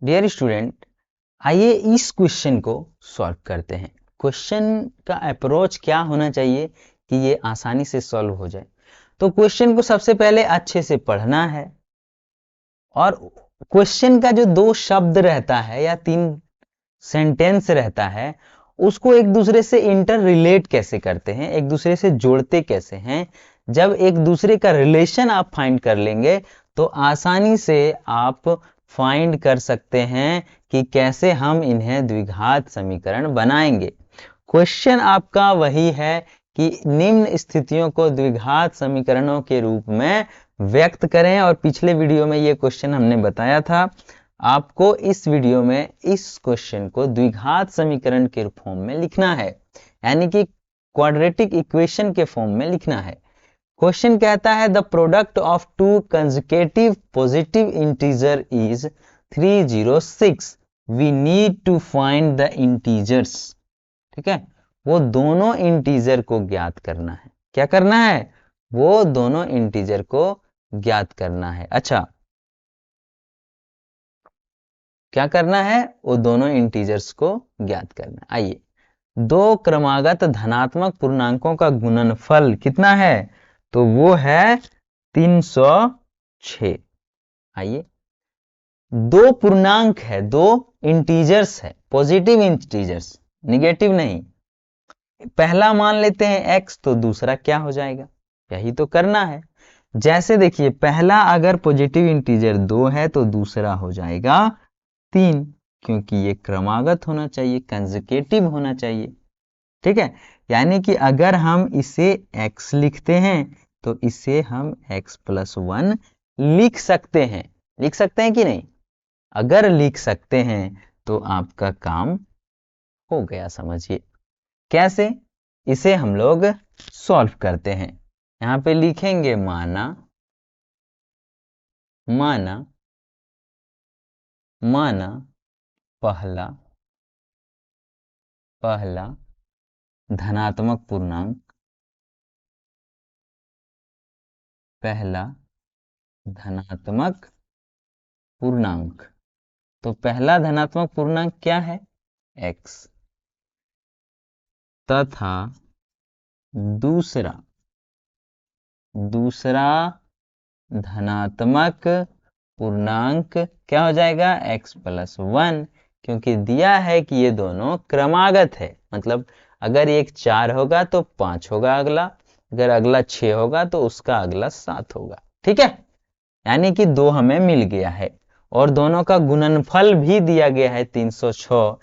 Dear student, आइए इस question को सॉल्व करते हैं। क्वेश्चन का अप्रोच क्या होना चाहिए कि ये आसानी से सॉल्व हो जाए। तो क्वेश्चन को सबसे पहले अच्छे से पढ़ना है और क्वेश्चन का जो दो शब्द रहता है या तीन सेंटेंस रहता है उसको एक दूसरे से इंटर रिलेट कैसे करते हैं, एक दूसरे से जोड़ते कैसे हैं। जब एक दूसरे का रिलेशन आप फाइंड कर लेंगे तो आसानी से आप फाइंड कर सकते हैं कि कैसे हम इन्हें द्विघात समीकरण बनाएंगे। क्वेश्चन आपका वही है कि निम्न स्थितियों को द्विघात समीकरणों के रूप में व्यक्त करें, और पिछले वीडियो में ये क्वेश्चन हमने बताया था। आपको इस वीडियो में इस क्वेश्चन को द्विघात समीकरण के फॉर्म में लिखना है, यानी कि क्वाड्रेटिक इक्वेशन के फॉर्म में लिखना है। क्वेश्चन कहता है the product of two consecutive positive integer is 306, we need to find the integers. ठीक है, वो दोनों इंटीजर को ज्ञात करना है। क्या करना है? वो दोनों इंटीजर को ज्ञात करना है। अच्छा, क्या करना है? वो दोनों इंटीजर्स को ज्ञात करना है। आइए, दो क्रमागत धनात्मक पूर्णांकों का गुणनफल कितना है? तो वो है 306। आइए, दो पूर्णांक है, दो इंटीजर्स है, पॉजिटिव इंटीजर्स, निगेटिव नहीं। पहला मान लेते हैं x, तो दूसरा क्या हो जाएगा? यही तो करना है। जैसे देखिए, पहला अगर पॉजिटिव इंटीजर 2 है तो दूसरा हो जाएगा 3, क्योंकि ये क्रमागत होना चाहिए, कंसेक्यूटिव होना चाहिए। ठीक है, यानी कि अगर हम इसे x लिखते हैं तो इसे हम x + 1 लिख सकते हैं। लिख सकते हैं कि नहीं? अगर लिख सकते हैं तो आपका काम हो गया, समझिए। कैसे? इसे हम लोग सॉल्व करते हैं। यहां पे लिखेंगे माना माना माना पहला धनात्मक पूर्णांक, पहला धनात्मक पूर्णांक। तो पहला धनात्मक पूर्णांक क्या है? x, तथा दूसरा धनात्मक पूर्णांक क्या हो जाएगा? x + 1, क्योंकि दिया है कि ये दोनों क्रमागत है। मतलब अगर एक 4 होगा तो 5 होगा अगला, अगर अगला 6 होगा तो उसका अगला 7 होगा। ठीक है, यानी कि 2 हमें मिल गया है और दोनों का गुणनफल भी दिया गया है 306।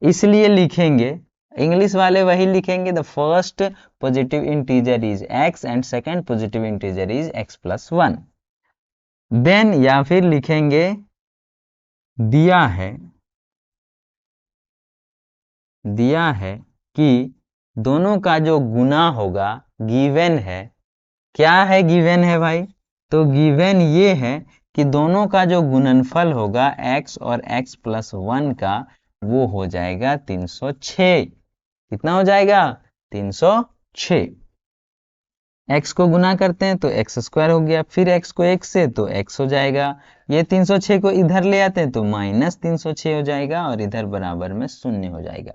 इसलिए लिखेंगे, इंग्लिश वाले वही लिखेंगे, the first positive integer is x and second positive integer is x + 1। Then या फिर लिखेंगे दिया है कि दोनों का जो गुना होगा, गिवन है। क्या है गिवन है भाई? तो गिवन ये है कि दोनों का जो गुणनफल होगा x और x + 1 का, वो हो जाएगा 306। कितना हो जाएगा? 306। x को गुना करते हैं तो x² हो गया, फिर x को 1 से तो x हो जाएगा। ये 306 को इधर ले आते हैं तो -306 हो जाएगा और इधर बराबर में 0 हो जाएगा।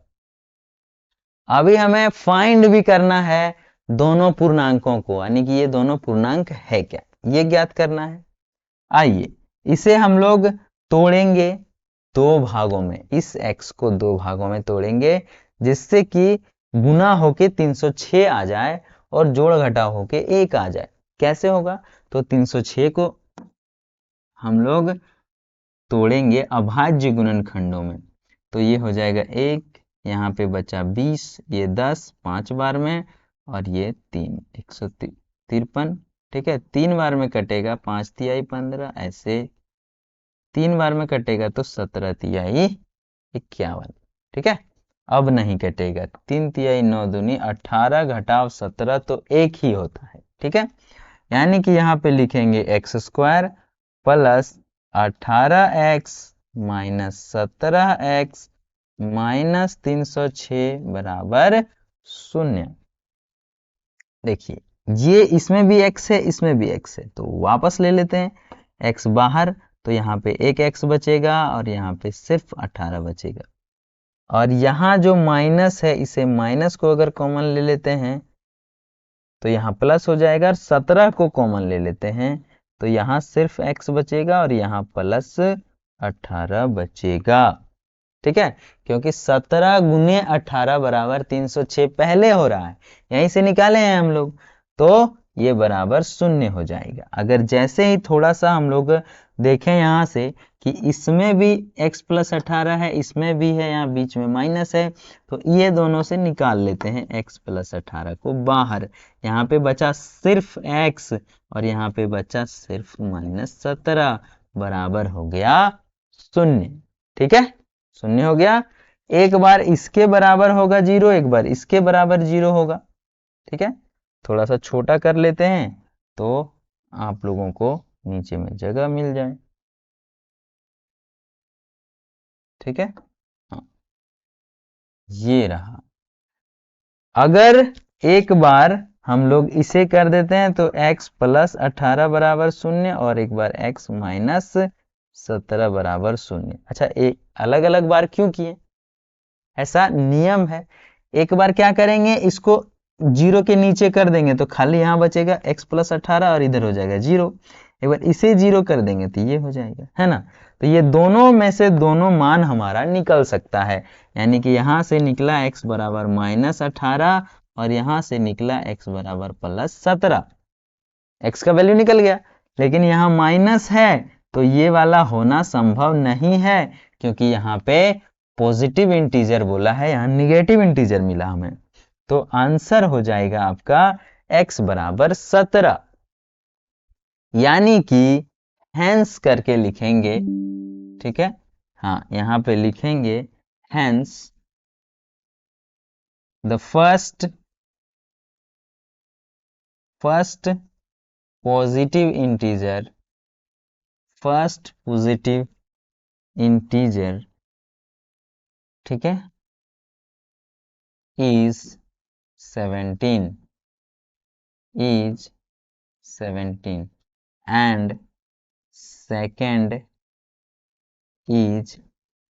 अभी हमें फाइंड भी करना है दोनों पूर्णांकों को, यानी कि ये दोनों पूर्णांक है क्या, ये ज्ञात करना है। आइए, इसे हम लोग तोड़ेंगे दो भागों में। इस x को दो भागों में तोड़ेंगे जिससे कि गुना होके 306 आ जाए और जोड़ घटा होके 1 आ जाए। कैसे होगा? तो 306 को हम लोग तोड़ेंगे अभाज्य गुणनखंडों में, तो ये हो जाएगा 1, यहाँ पे बचा 20, ये 10 5 बार में, और ये 3 153। ठीक है, 3 बार में कटेगा, 5 तिहाई 15, ऐसे 3 बार में कटेगा तो 17 तिहाई 51। ठीक है, अब नहीं कटेगा, 3 तिहाई 9 दूनी 18 घटाव 17 तो 1 ही होता है। ठीक है, यानी कि यहाँ पे लिखेंगे x² + 18x - 17x - 306 बराबर 0। देखिए, ये इसमें भी x है, इसमें भी x है, तो वापस ले लेते हैं। x बाहर तो यहाँ पे एक x बचेगा और यहाँ पे सिर्फ 18 बचेगा। और यहाँ जो माइनस है, इसे माइनस को अगर कॉमन ले लेते हैं तो यहाँ प्लस हो जाएगा, और 17 को कॉमन ले लेते हैं तो यहाँ सिर्फ x बचेगा और यहाँ प्लस 18 बचेगा। ठीक है, क्योंकि 17 गुने 18 बराबर 306 पहले हो रहा है, यहीं से निकाले हैं हम लोग, तो ये बराबर 0 हो जाएगा। अगर जैसे ही थोड़ा सा हम लोग देखें यहाँ से कि इसमें भी x प्लस 18 है, इसमें भी है, यहाँ बीच में माइनस है, तो ये दोनों से निकाल लेते हैं x प्लस 18 को बाहर। यहाँ पे बचा सिर्फ x और यहाँ पे बचा सिर्फ -17, बराबर हो गया 0। ठीक है, 0 हो गया। एक बार इसके बराबर होगा 0, एक बार इसके बराबर 0 होगा। ठीक है, थोड़ा सा छोटा कर लेते हैं तो आप लोगों को नीचे में जगह मिल जाए। ठीक है, हाँ, ये रहा। अगर एक बार हम लोग इसे कर देते हैं तो x प्लस 18 बराबर 0 और एक बार x माइनस 17 बराबर 0। अच्छा, एक अलग अलग बार क्यों किए? ऐसा नियम है। एक बार क्या करेंगे, इसको 0 के नीचे कर देंगे तो खाली यहाँ बचेगा x प्लस 18 और इधर हो जाएगा 0। एक बार इसे 0 कर देंगे तो ये हो जाएगा, है ना। तो ये दोनों में से दोनों मान हमारा निकल सकता है, यानी कि यहाँ से निकला x बराबर -18 और यहाँ से निकला x बराबर +17। x का वैल्यू निकल गया, लेकिन यहाँ माइनस है तो ये वाला होना संभव नहीं है, क्योंकि यहाँ पे पॉजिटिव इंटीजर बोला है, यहाँ निगेटिव इंटीजर मिला हमें। तो आंसर हो जाएगा आपका x बराबर 17, यानी कि हेंस करके लिखेंगे। ठीक है, हाँ, यहाँ पे लिखेंगे hence the first positive integer, first positive integer, ठीक है, is 17 and second is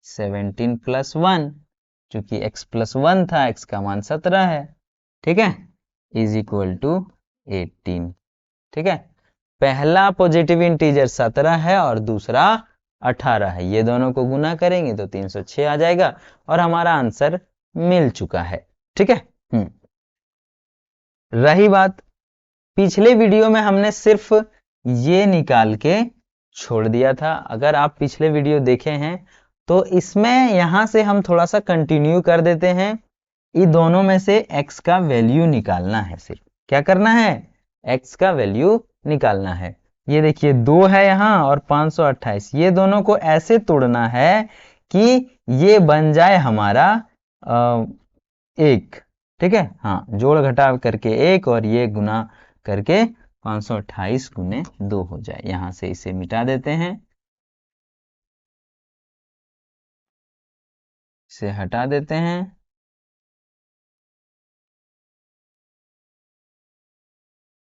17 plus 1, चूंकि x प्लस 1 था, x का मान 17 है। ठीक है, इज इक्वल टू 18। ठीक है, पहला पॉजिटिव इंटीजर 17 है और दूसरा 18 है, ये दोनों को गुना करेंगे तो 306 आ जाएगा और हमारा आंसर मिल चुका है। ठीक है, रही बात, पिछले वीडियो में हमने सिर्फ ये निकाल के छोड़ दिया था। अगर आप पिछले वीडियो देखे हैं तो इसमें यहां से हम थोड़ा सा कंटिन्यू कर देते हैं। इन दोनों में से x का वैल्यू निकालना है, सिर्फ क्या करना है, x का वैल्यू निकालना है। ये देखिए 2 है यहाँ और 528, ये दोनों को ऐसे तोड़ना है कि ये बन जाए हमारा 1। ठीक है, हाँ, जोड़ घटाव करके 1 और ये गुना करके 528 गुने 2 हो जाए। यहां से इसे मिटा देते हैं, इसे हटा देते हैं।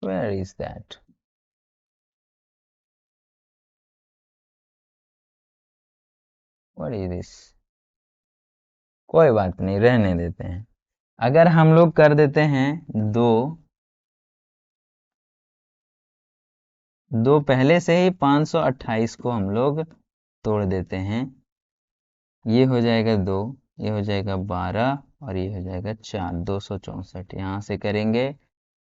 Where is that? What is this? कोई बात नहीं, रहने देते हैं। अगर हम लोग कर देते हैं 2 पहले से ही 528 को हम लोग तोड़ देते हैं। ये हो जाएगा 2, ये हो जाएगा 12 और ये हो जाएगा 4, 264। यहाँ से करेंगे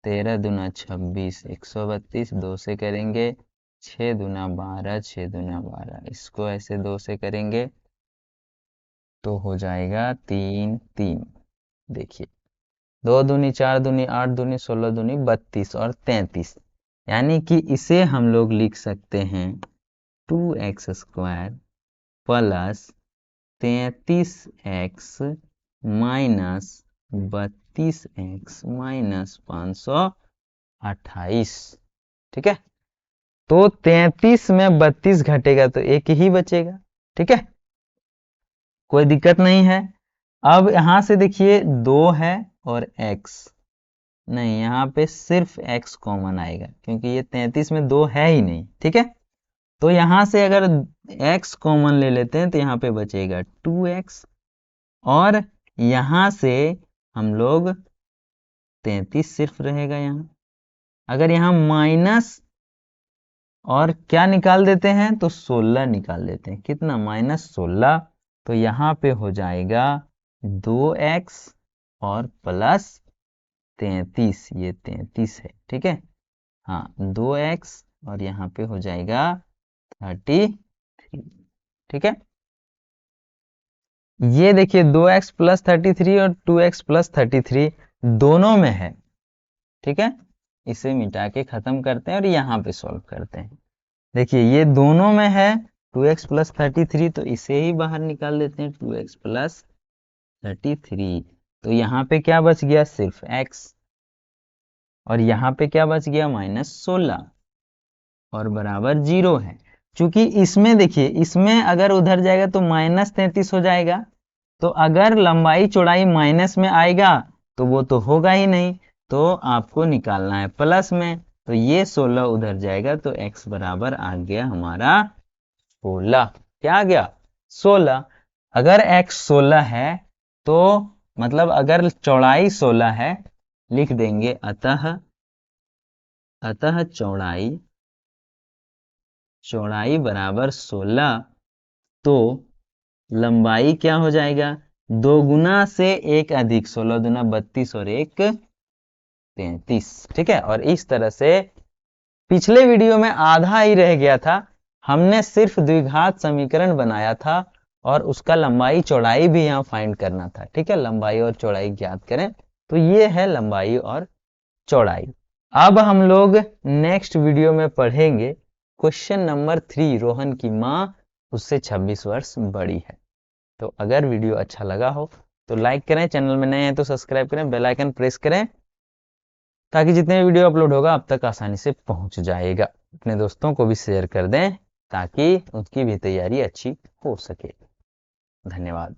13 दूना 26, 132, 2 से करेंगे 6 दूना 12, 6 दूना 12, इसको ऐसे 2 से करेंगे तो हो जाएगा 3 3। देखिए 2 दूनी 4 दूनी 8 दूनी 16 दूनी 32 और 33, यानी कि इसे हम लोग लिख सकते हैं 2x² plus 33x minus 32x minus 528। ठीक है, तो 33 में 32 घटेगा तो एक ही बचेगा। ठीक है, कोई दिक्कत नहीं है। अब यहां से देखिए 2 है और x नहीं, यहाँ पे सिर्फ x कॉमन आएगा क्योंकि ये 33 में 2 है ही नहीं। ठीक है, तो यहां से अगर x कॉमन ले लेते हैं तो यहाँ पे बचेगा 2x, और यहां से हम लोग 33 सिर्फ रहेगा यहाँ। अगर यहाँ माइनस और क्या निकाल देते हैं तो 16 निकाल देते हैं, कितना, -16, तो यहाँ पे हो जाएगा 2x और प्लस 33, ये 33 है, ठीक है, हाँ 2x और यहाँ पे हो जाएगा 33, ठीक है। ये देखिए 2x प्लस 33 और 2x प्लस 33 दोनों में है, ठीक है। इसे मिटा के खत्म करते हैं और यहाँ पे सॉल्व करते हैं। देखिए ये दोनों में है 2x प्लस 33, तो इसे ही बाहर निकाल देते हैं, 2x प्लस 33, तो यहाँ पे क्या बच गया, सिर्फ x, और यहाँ पे क्या बच गया, -16, और बराबर 0 है। चूंकि इसमें देखिए, इसमें अगर उधर जाएगा तो -33 हो जाएगा, तो अगर लंबाई चौड़ाई माइनस में आएगा तो वो तो होगा ही नहीं, तो आपको निकालना है प्लस में, तो ये 16 उधर जाएगा, तो x बराबर आ गया हमारा 16। क्या आ गया, 16। अगर x 16 है तो मतलब अगर चौड़ाई 16 है, लिख देंगे अतः चौड़ाई बराबर 16, तो लंबाई क्या हो जाएगा, 2 गुना से 1 अधिक 16 दूना 32 और 1 33, ठीक है। और इस तरह से पिछले वीडियो में आधा ही रह गया था, हमने सिर्फ द्विघात समीकरण बनाया था और उसका लंबाई चौड़ाई भी यहाँ फाइंड करना था, ठीक है। लंबाई और चौड़ाई ज्ञात करें, तो ये है लंबाई और चौड़ाई। अब हम लोग नेक्स्ट वीडियो में पढ़ेंगे क्वेश्चन नंबर 3, रोहन की माँ उससे 26 वर्ष बड़ी है। तो अगर वीडियो अच्छा लगा हो तो लाइक करें, चैनल में नए हैं तो सब्सक्राइब करें, बेल आइकन प्रेस करें, ताकि जितने भी वीडियो अपलोड होगा आप तक आसानी से पहुंच जाएगा। अपने दोस्तों को भी शेयर कर दें ताकि उनकी भी तैयारी अच्छी हो सके। धन्यवाद।